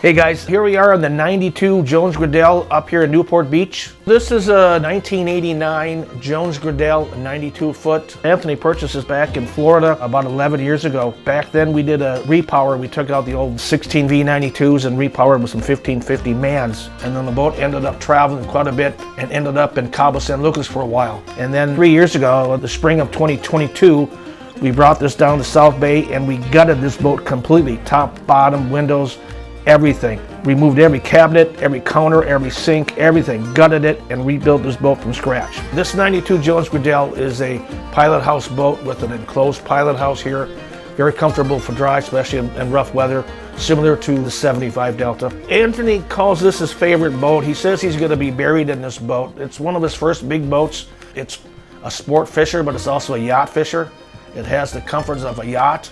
Hey guys, here we are on the 92 Jones Goodell up here in Newport Beach. This is a 1989 Jones Goodell 92 foot. Anthony purchased this back in Florida about 11 years ago. Back then we did a repower. We took out the old 16 V92s and repowered with some 1550 Mans. And then the boat ended up traveling quite a bit and ended up in Cabo San Lucas for a while. And then 3 years ago, the spring of 2022, we brought this down to South Bay and we gutted this boat completely. Top, bottom, windows, everything. Removed every cabinet, every counter, every sink, everything. Gutted it and rebuilt this boat from scratch. This 92 Jones Goodell is a pilot house boat with an enclosed pilot house here. Very comfortable for dry, especially in rough weather, similar to the 75 Delta. Anthony calls this his favorite boat. He says he's going to be buried in this boat. It's one of his first big boats. It's a sport fisher, but it's also a yacht fisher. It has the comforts of a yacht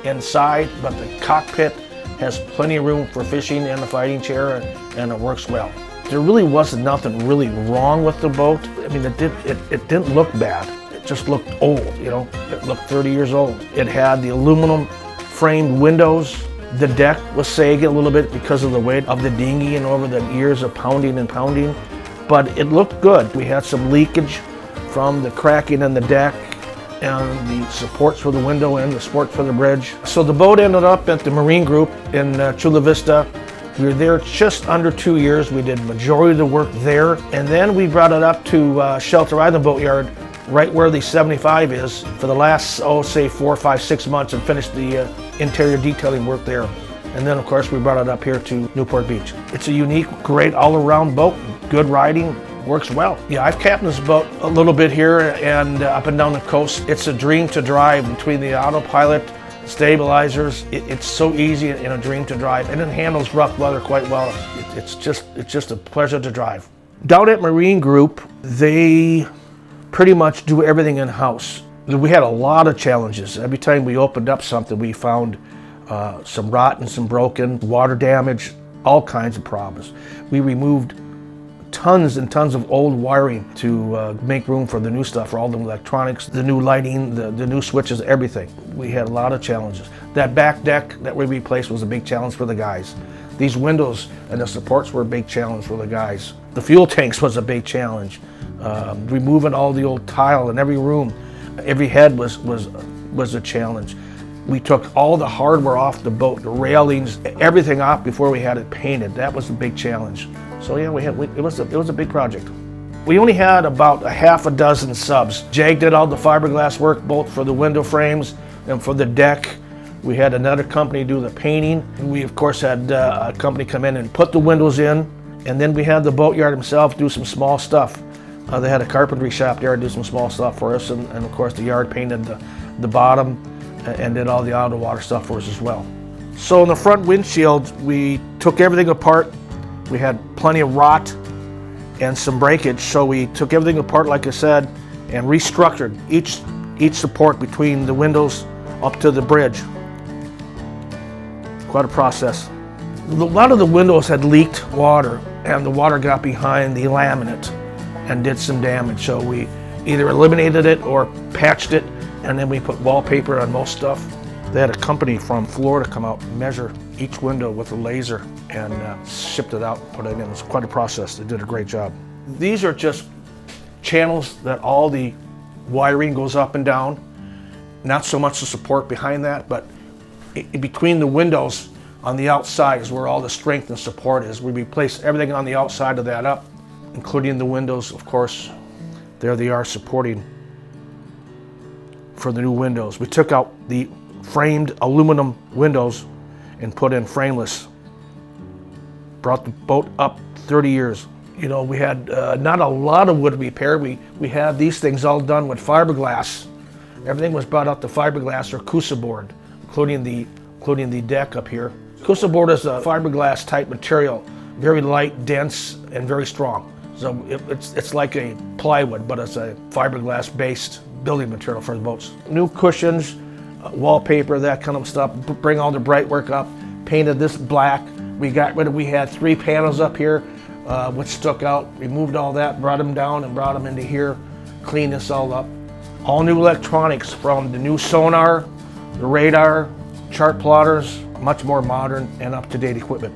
inside, but the cockpit has plenty of room for fishing and the fighting chair, and it works well. There really wasn't nothing really wrong with the boat. I mean, it didn't look bad. It just looked old, you know. It looked 30 years old. It had the aluminum framed windows. The deck was sagging a little bit because of the weight of the dinghy and over the years of pounding and pounding, but it looked good. We had some leakage from the cracking in the deck and the supports for the window and the support for the bridge. So the boat ended up at the Marine Group in Chula Vista. We were there just under 2 years. We did majority of the work there. And then we brought it up to Shelter Island Boatyard, right where the 75 is, for the last, say 4, 5, 6 months, and finished the interior detailing work there. And then of course we brought it up here to Newport Beach. It's a unique, great all-around boat, good riding, works well. Yeah, I've captained this boat a little bit here and up and down the coast. It's a dream to drive between the autopilot, stabilizers. It's so easy and a dream to drive, and it handles rough weather quite well. It's just a pleasure to drive. Down at Marine Group, they pretty much do everything in-house. We had a lot of challenges. Every time we opened up something, we found some rotten, some broken, water damage, all kinds of problems. We removed tons and tons of old wiring to make room for the new stuff, for all the electronics, the new lighting, the new switches, everything. We had a lot of challenges. That back deck that we replaced was a big challenge for the guys. These windows and the supports were a big challenge for the guys. The fuel tanks was a big challenge. Removing all the old tile in every room, every head was a challenge. We took all the hardware off the boat, the railings, everything off before we had it painted. That was a big challenge. So yeah, it was a big project. We only had about a half a dozen subs. Jag did all the fiberglass work, both for the window frames and for the deck. We had another company do the painting. We of course had a company come in and put the windows in, and then we had the boatyard himself do some small stuff. They had a carpentry shop there do some small stuff for us, and of course the yard painted the bottom and did all the out of water stuff for us as well. So in the front windshield, we took everything apart. We had plenty of rot and some breakage, so we took everything apart, like I said, and restructured each support between the windows up to the bridge. Quite a process. A lot of the windows had leaked water, and the water got behind the laminate and did some damage, so we either eliminated it or patched it, and then we put wallpaper on most stuff. They had a company from Florida come out and measure each window with a laser and shipped it out and put it in. It was quite a process. They did a great job. These are just channels that all the wiring goes up and down. Not so much the support behind that, but between the windows on the outside is where all the strength and support is. We replaced everything on the outside of that up, including the windows, of course. There they are supporting for the new windows. We took out the framed aluminum windows and put in frameless. Brought the boat up 30 years. You know, we had not a lot of wood repair. We had these things all done with fiberglass. Everything was brought up to fiberglass or Cusa board, including the deck up here. Cusa board is a fiberglass type material, very light, dense, and very strong. So it's like a plywood, but it's a fiberglass based building material for the boats. New cushions, wallpaper, that kind of stuff. Bring all the bright work up. Painted this black. We had 3 panels up here which stuck out. Removed all that, brought them down and brought them into here. Cleaned this all up. All new electronics, from the new sonar, the radar, chart plotters, much more modern and up-to-date equipment.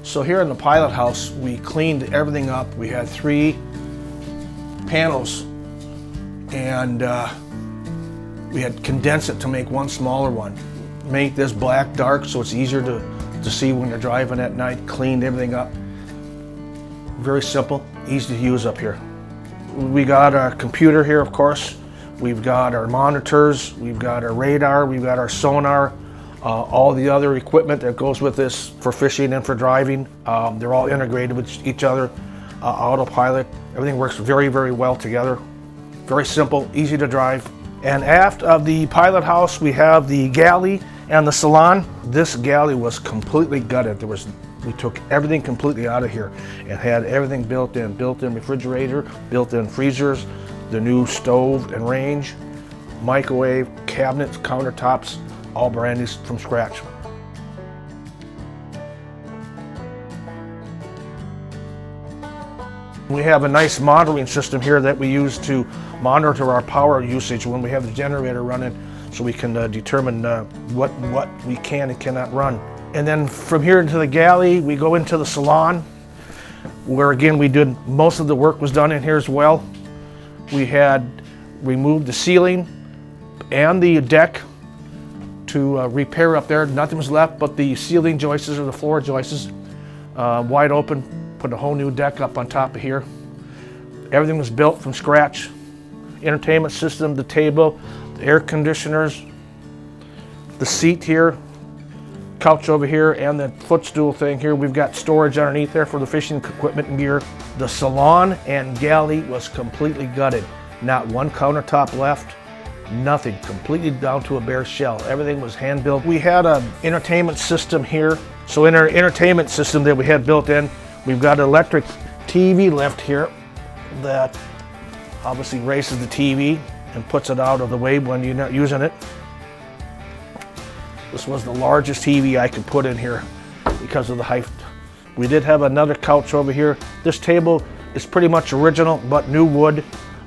So here in the pilot house, we cleaned everything up. We had 3 panels, and we had condensed it to make one smaller one. Make this black dark so it's easier to see when you're driving at night. Cleaned everything up. Very simple, easy to use up here. We got our computer here, of course. We've got our monitors, we've got our radar, we've got our sonar, all the other equipment that goes with this for fishing and for driving. They're all integrated with each other. Autopilot, everything works very, very well together. Very simple, easy to drive. And aft of the pilot house, we have the galley and the salon. This galley was completely gutted. We took everything completely out of here and had everything built-in refrigerator, built-in freezers, the new stove and range, microwave, cabinets, countertops, all brand new from scratch. We have a nice monitoring system here that we use to monitor our power usage when we have the generator running, so we can determine what we can and cannot run. And then from here into the galley, we go into the salon, where again we did most of the work was done in here as well. We had removed the ceiling and the deck to repair up there. Nothing was left but the ceiling joists or the floor joists, wide open. Put a whole new deck up on top of here. Everything was built from scratch. Entertainment system, the table, the air conditioners, the seat here, couch over here, and the footstool thing here. We've got storage underneath there for the fishing equipment and gear. The salon and galley was completely gutted. Not one countertop left, nothing, completely down to a bare shell. Everything was hand built. We had an entertainment system here. So in our entertainment system that we had built in, we've got an electric TV lift here that obviously raises the TV and puts it out of the way when you're not using it. This was the largest TV I could put in here because of the height. We did have another couch over here. This table is pretty much original, but new wood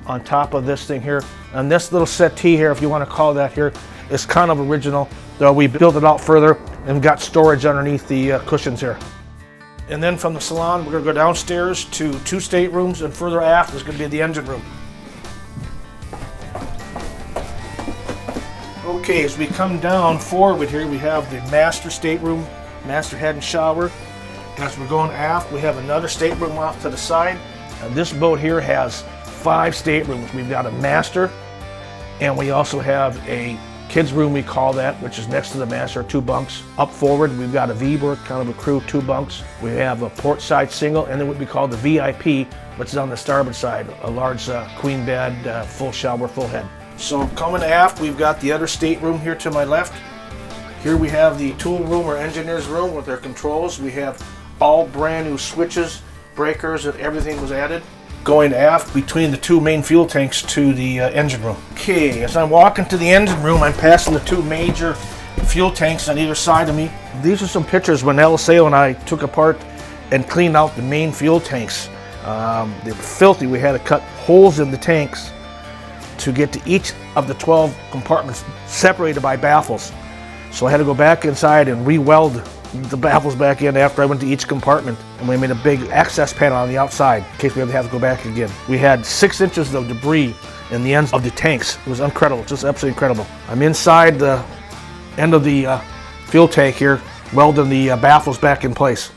on top of this thing here. And this little settee here, if you want to call that here, is kind of original, though we built it out further and got storage underneath the cushions here. And then from the salon, we're going to go downstairs to 2 staterooms, and further aft is going to be the engine room. Okay, as we come down forward here, we have the master stateroom, master head and shower. As we're going aft, we have another stateroom off to the side. This boat here has 5 staterooms. We've got a master, and we also have a kids room, we call that, which is next to the master, 2 bunks. Up forward, we've got a V-berth, kind of a crew, 2 bunks. We have a port side single, and then what we call the VIP, which is on the starboard side, a large queen bed, full shower, full head. So coming aft, we've got the other stateroom here to my left. Here we have the tool room or engineer's room with their controls. We have all brand new switches, breakers, and everything was added. Going aft between the 2 main fuel tanks to the engine room. Okay, as I'm walking to the engine room, I'm passing the 2 major fuel tanks on either side of me. These are some pictures when LSA and I took apart and cleaned out the main fuel tanks. They were filthy. We had to cut holes in the tanks to get to each of the 12 compartments separated by baffles. So I had to go back inside and re-weld the baffles back in after I went to each compartment, and we made a big access panel on the outside in case we ever have to go back again. We had 6 inches of debris in the ends of the tanks. It was incredible, just absolutely incredible. I'm inside the end of the fuel tank here, welding the baffles back in place.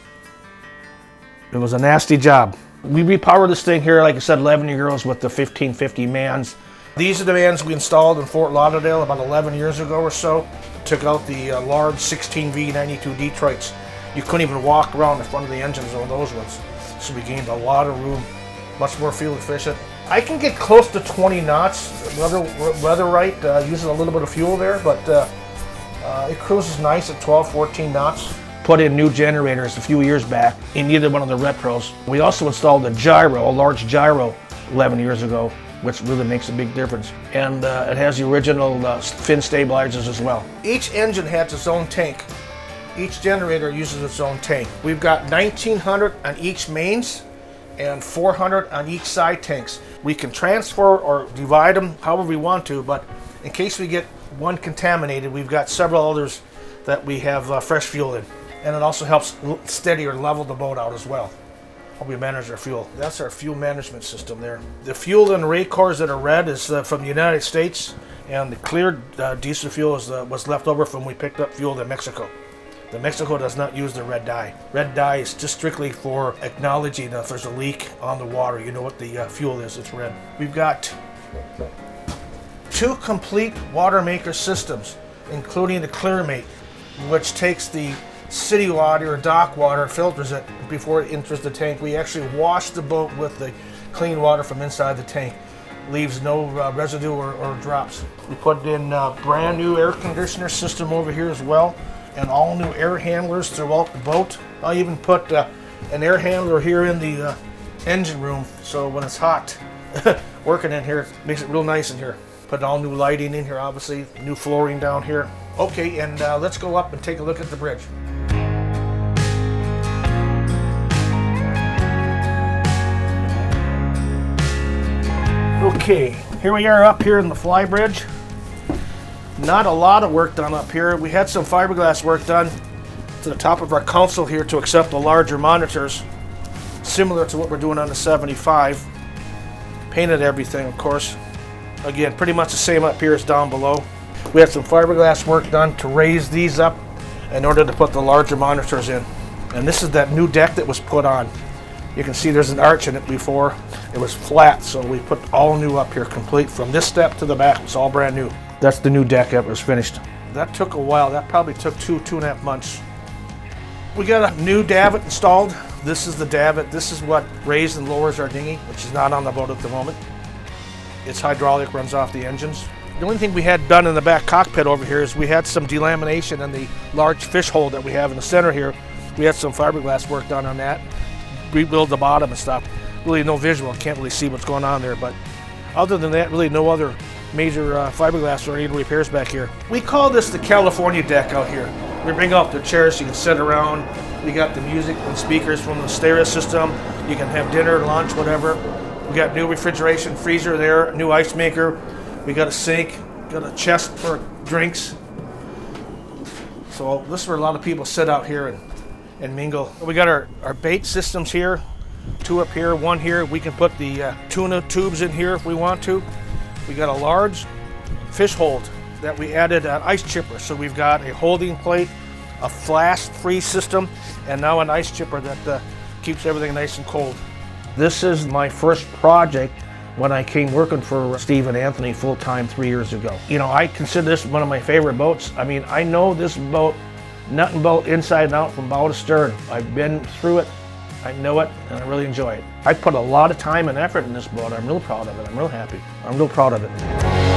It was a nasty job. We repowered this thing here, like I said, 11 euros with the 1550 mans. These are the mans we installed in Fort Lauderdale about 11 years ago or so. Took out the large 16V92 Detroits. You couldn't even walk around the front of the engines on those ones. So we gained a lot of room, much more fuel efficient. I can get close to 20 knots, weather right, using a little bit of fuel there, but it cruises nice at 12, 14 knots. Put in new generators a few years back in either one of the Repros. We also installed a gyro, a large gyro, 11 years ago, which really makes a big difference. And it has the original fin stabilizers as well. Each engine has its own tank. Each generator uses its own tank. We've got 1900 on each mains and 400 on each side tanks. We can transfer or divide them however we want to, but in case we get one contaminated, we've got several others that we have fresh fuel in. And it also helps steady or level the boat out as well. How we manage our fuel. That's our fuel management system there. The fuel in the rate cores that are red is from the United States, and the clear diesel fuel was left over from when we picked up fuel in Mexico. The Mexico does not use the red dye. Red dye is just strictly for acknowledging if there's a leak on the water. You know what the fuel is, it's red. We've got 2 complete water maker systems, including the ClearMate, which takes the city water or dock water, filters it before it enters the tank. We actually wash the boat with the clean water from inside the tank. Leaves no residue or drops. We put in a brand new air conditioner system over here as well, and all new air handlers throughout the boat. I even put an air handler here in the engine room, so when it's hot working in here, it makes it real nice in here. Put all new lighting in here, obviously, new flooring down here. Okay, and let's go up and take a look at the bridge. Okay, here we are up here in the Flybridge. Not a lot of work done up here. We had some fiberglass work done to the top of our console here to accept the larger monitors, similar to what we're doing on the 75. Painted everything, of course. Again, pretty much the same up here as down below. We had some fiberglass work done to raise these up in order to put the larger monitors in. And this is that new deck that was put on. You can see there's an arch in it before. It was flat, so we put all new up here, complete from this step to the back. It's all brand new. That's the new deck that was finished. That took a while. That probably took 2.5 months. We got a new davit installed. This is the davit. This is what raises and lowers our dinghy, which is not on the boat at the moment. It's hydraulic, runs off the engines. The only thing we had done in the back cockpit over here is we had some delamination in the large fish hole that we have in the center here. We had some fiberglass work done on that. Rebuild the bottom and stuff. Really no visual, can't really see what's going on there, but other than that, really no other major fiberglass or any repairs back here. We call this the California deck out here. We bring out the chairs so you can sit around. We got the music and speakers from the stereo system. You can have dinner, lunch, whatever. We got new refrigeration freezer there, new ice maker. We got a sink, got a chest for drinks. So this is where a lot of people sit out here and mingle. We got our bait systems here, 2 up here, 1 here. We can put the tuna tubes in here if we want to. We got a large fish hold that we added an ice chipper. So we've got a holding plate, a flash-free system, and now an ice chipper that keeps everything nice and cold. This is my first project when I came working for Steve and Anthony full-time 3 years ago. You know, I consider this one of my favorite boats. I mean, I know this boat nut and bolt inside and out from bow to stern. I've been through it, I know it, and I really enjoy it. I put a lot of time and effort in this boat. I'm real proud of it. I'm real happy. I'm real proud of it.